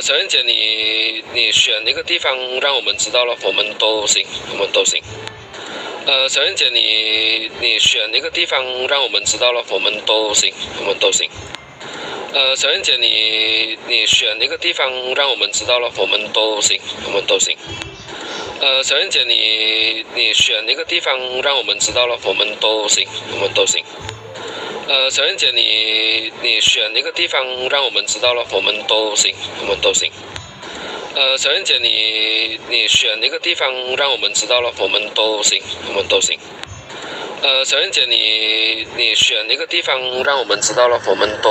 小燕姐，你选一个地方让我们知道了，我们都行，我们都行。小燕姐，你选一个地方让我们知道了，我们都行，我们都行。小燕姐，你选一个地方让我们知道了，我们都行，我们都行。小燕姐，你选一个地方让我们知道了，我们都行，我们都行。小燕姐，你选一个地方让我们知道了，我们都行，我们都行。小燕姐，你选一个地方让我们知道了，我们都行，我们都行。小燕姐，你选一个地方让我们知道了，我们都。